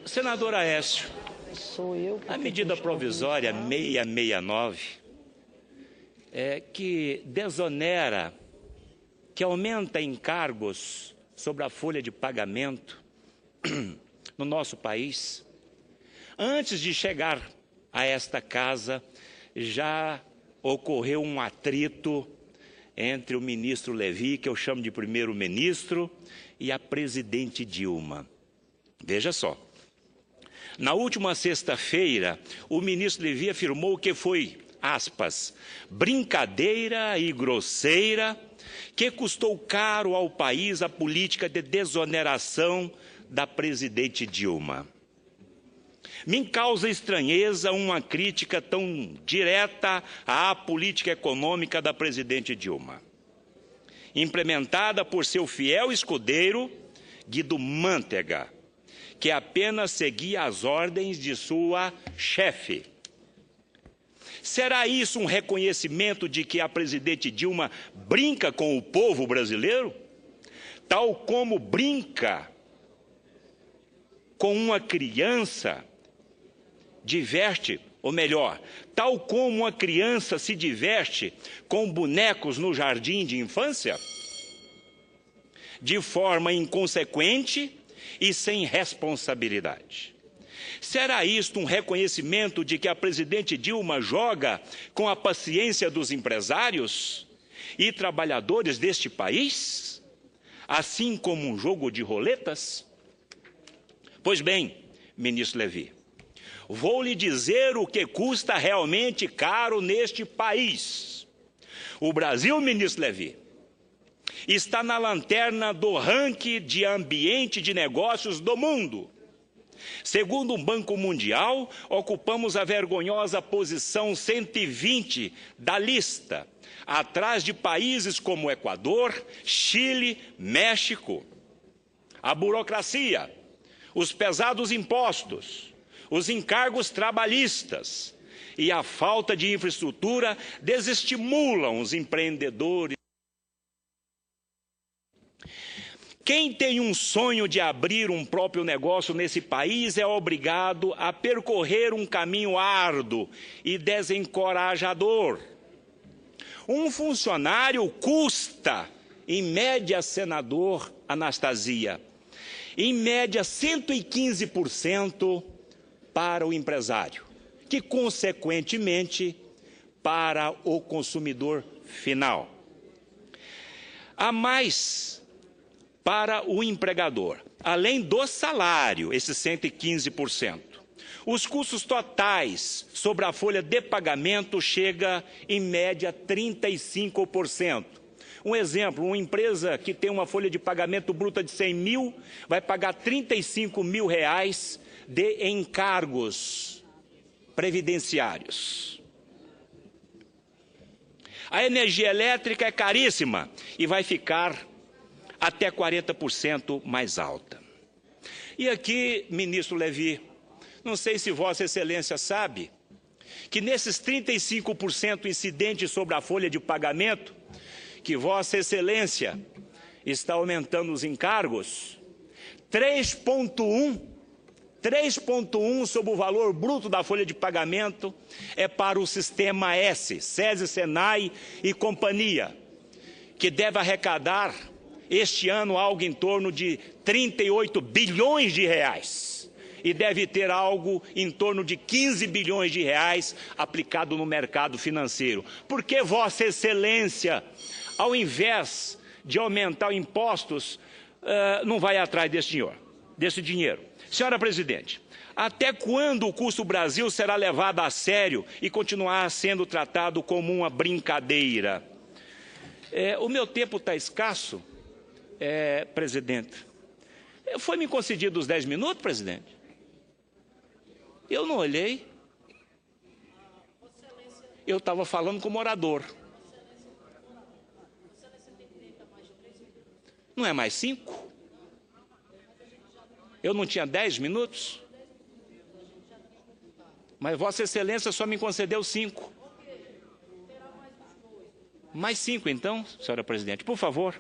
Senador Aécio, Sou eu que a medida provisória 669, que desonera, que aumenta encargos sobre a folha de pagamento no nosso país, antes de chegar a esta casa, já ocorreu um atrito entre o ministro Levi, que eu chamo de primeiro-ministro, e a presidente Dilma. Veja só. Na última sexta-feira, o ministro Levi afirmou que foi, aspas, brincadeira e grosseira, que custou caro ao país a política de desoneração da presidente Dilma. Me causa estranheza uma crítica tão direta à política econômica da presidente Dilma, implementada por seu fiel escudeiro, Guido Mantega, que apenas seguia as ordens de sua chefe. Será isso um reconhecimento de que a presidente Dilma brinca com o povo brasileiro, tal como brinca com uma criança, diverte, ou melhor, tal como uma criança se diverte com bonecos no jardim de infância? De forma inconsequente e sem responsabilidade. Será isto um reconhecimento de que a presidente Dilma joga com a paciência dos empresários e trabalhadores deste país, assim como um jogo de roletas? Pois bem, ministro Levi, vou lhe dizer o que custa realmente caro neste país. O Brasil, ministro Levi, está na lanterna do ranking de ambiente de negócios do mundo. Segundo o Banco Mundial, ocupamos a vergonhosa posição 120 da lista, atrás de países como Equador, Chile, México. A burocracia, os pesados impostos, os encargos trabalhistas e a falta de infraestrutura desestimulam os empreendedores. Quem tem um sonho de abrir um próprio negócio nesse país é obrigado a percorrer um caminho árduo e desencorajador. Um funcionário custa, em média, senador Anastasia, em média 115% para o empresário, que consequentemente para o consumidor final. A mais para o empregador, além do salário, esses 115%. Os custos totais sobre a folha de pagamento chega, em média, 35%. Um exemplo, uma empresa que tem uma folha de pagamento bruta de 100 mil, vai pagar 35 mil reais de encargos previdenciários. A energia elétrica é caríssima e vai ficar até 40% mais alta. E aqui, ministro Levi, não sei se Vossa Excelência sabe que nesses 35% incidentes sobre a folha de pagamento, que Vossa Excelência está aumentando os encargos, 3,1 sobre o valor bruto da folha de pagamento é para o sistema S, SESI, Senai e companhia, que deve arrecadar este ano algo em torno de 38 bilhões de reais e deve ter algo em torno de 15 bilhões de reais aplicado no mercado financeiro. Por que Vossa Excelência, ao invés de aumentar impostos, não vai atrás desse dinheiro? Senhora Presidente, até quando o custo Brasil será levado a sério e continuar sendo tratado como uma brincadeira? O meu tempo está escasso. Presidente, foi-me concedido os 10 minutos, presidente? Eu não olhei. Eu estava falando como orador. Não é mais 5? Eu não tinha 10 minutos? Mas Vossa Excelência só me concedeu 5. Mais 5, então, senhora presidente, por favor.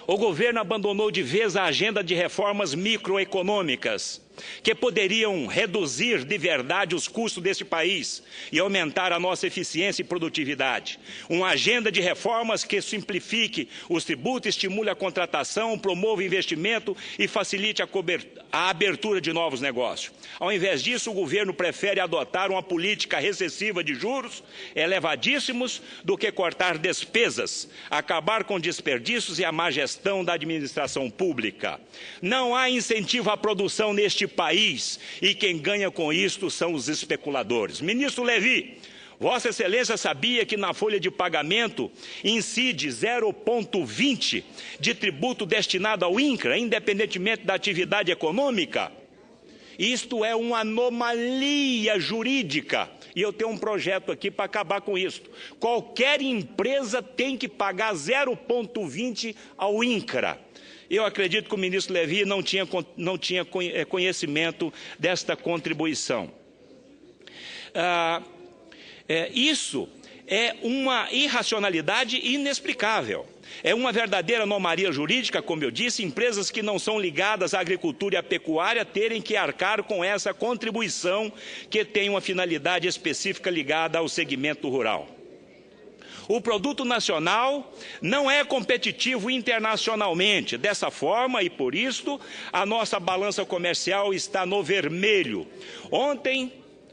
O governo abandonou de vez a agenda de reformas microeconômicas, que poderiam reduzir de verdade os custos deste país e aumentar a nossa eficiência e produtividade. Uma agenda de reformas que simplifique os tributos, estimule a contratação, promova o investimento e facilite a abertura de novos negócios. Ao invés disso, o governo prefere adotar uma política recessiva de juros elevadíssimos do que cortar despesas, acabar com desperdícios e a má gestão da administração pública. Não há incentivo à produção neste país e quem ganha com isto são os especuladores. Ministro Levi, Vossa Excelência sabia que na folha de pagamento incide 0,20 de tributo destinado ao INCRA, independentemente da atividade econômica? Isto é uma anomalia jurídica e eu tenho um projeto aqui para acabar com isso. Qualquer empresa tem que pagar 0,20 ao INCRA. Eu acredito que o ministro Levi não tinha conhecimento desta contribuição. Isso é uma irracionalidade inexplicável. É uma verdadeira anomalia jurídica, como eu disse, empresas que não são ligadas à agricultura e à pecuária terem que arcar com essa contribuição que tem uma finalidade específica ligada ao segmento rural. O produto nacional não é competitivo internacionalmente. Dessa forma, e por isso, a nossa balança comercial está no vermelho.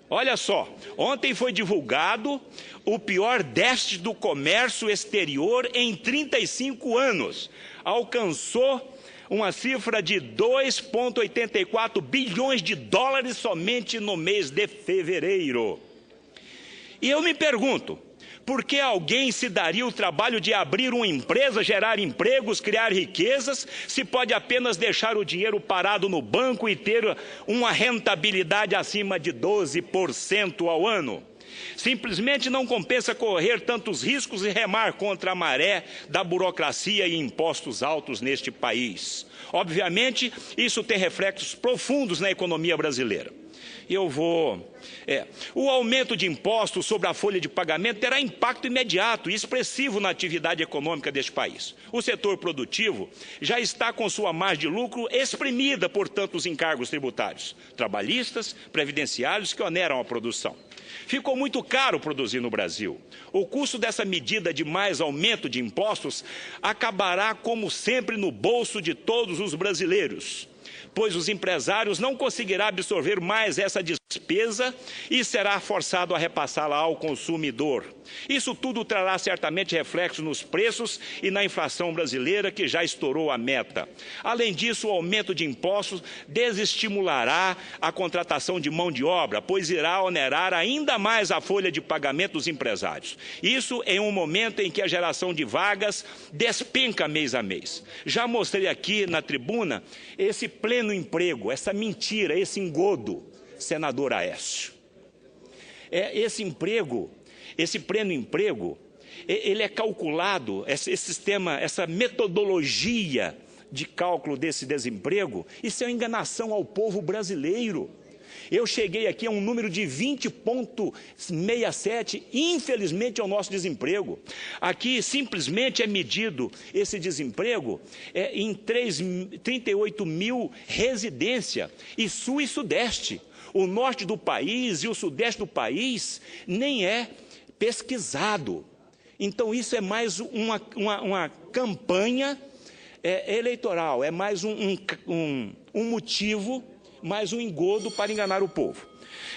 Olha só, ontem foi divulgado o pior déficit do comércio exterior em 35 anos. Alcançou uma cifra de 2,84 bilhões de dólares somente no mês de fevereiro. E eu me pergunto, por que alguém se daria o trabalho de abrir uma empresa, gerar empregos, criar riquezas, se pode apenas deixar o dinheiro parado no banco e ter uma rentabilidade acima de 12% ao ano? Simplesmente não compensa correr tantos riscos e remar contra a maré da burocracia e impostos altos neste país. Obviamente, isso tem reflexos profundos na economia brasileira. O aumento de impostos sobre a folha de pagamento terá impacto imediato e expressivo na atividade econômica deste país. O setor produtivo já está com sua margem de lucro exprimida por tantos encargos tributários, trabalhistas, previdenciários que oneram a produção. Ficou muito caro produzir no Brasil. O custo dessa medida de mais aumento de impostos acabará, como sempre, no bolso de todos os brasileiros, pois os empresários não conseguirão absorver mais essa despesa e será forçado a repassá-la ao consumidor. Isso tudo trará certamente reflexos nos preços e na inflação brasileira, que já estourou a meta. Além disso, o aumento de impostos desestimulará a contratação de mão de obra, pois irá onerar ainda mais a folha de pagamento dos empresários. Isso em um momento em que a geração de vagas despenca mês a mês. Já mostrei aqui na tribuna esse pleno emprego, essa mentira, esse engodo, senador Aécio. Esse pleno emprego, ele é calculado, esse sistema, essa metodologia de cálculo desse desemprego, isso é uma enganação ao povo brasileiro. Eu cheguei aqui a um número de 20,67, infelizmente, é o nosso desemprego. Aqui, simplesmente, é medido esse desemprego em 38 mil residências, e sul e sudeste. O norte do país e o sudeste do país nem é pesquisado. Então, isso é mais uma campanha eleitoral, é mais um motivo, mais um engodo para enganar o povo.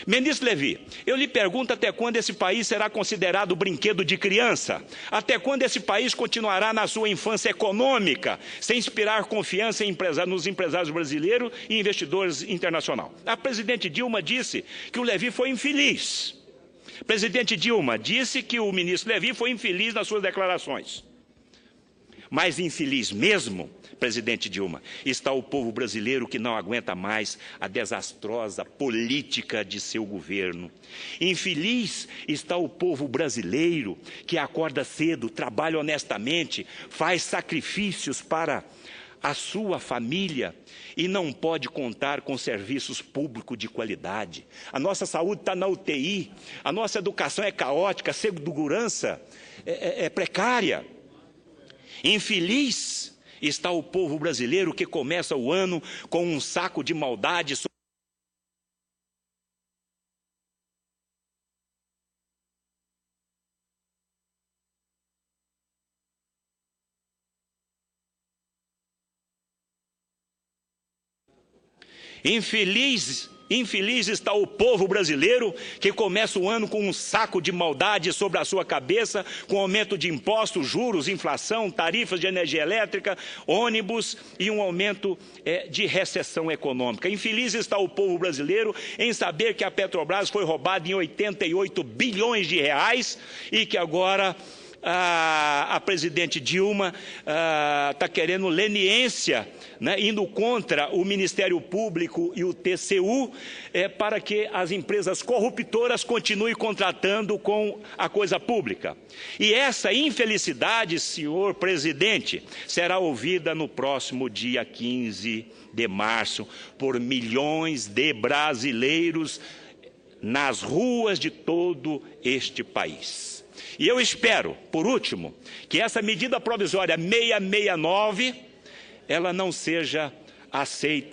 Ministro Levi, eu lhe pergunto até quando esse país será considerado brinquedo de criança? Até quando esse país continuará na sua infância econômica, sem inspirar confiança nos empresários brasileiros e investidores internacionais? A presidente Dilma disse que o Levi foi infeliz. Presidente Dilma disse que o ministro Levi foi infeliz nas suas declarações. Mais infeliz mesmo, presidente Dilma, está o povo brasileiro que não aguenta mais a desastrosa política de seu governo. Infeliz está o povo brasileiro que acorda cedo, trabalha honestamente, faz sacrifícios para a sua família e não pode contar com serviços públicos de qualidade. A nossa saúde está na UTI, a nossa educação é caótica, a segurança é precária. Infeliz está o povo brasileiro que começa o ano com um saco de maldade. Infeliz está o povo brasileiro que começa o ano com um saco de maldade sobre a sua cabeça, com aumento de impostos, juros, inflação, tarifas de energia elétrica, ônibus e um aumento de recessão econômica. Infeliz está o povo brasileiro em saber que a Petrobras foi roubada em 88 bilhões de reais e que agora a presidente Dilma está querendo leniência, né, indo contra o Ministério Público e o TCU, para que as empresas corruptoras continuem contratando com a coisa pública. E essa infelicidade, senhor presidente, será ouvida no próximo dia 15 de março por milhões de brasileiros nas ruas de todo este país. E eu espero, por último, que essa medida provisória 669, ela não seja aceita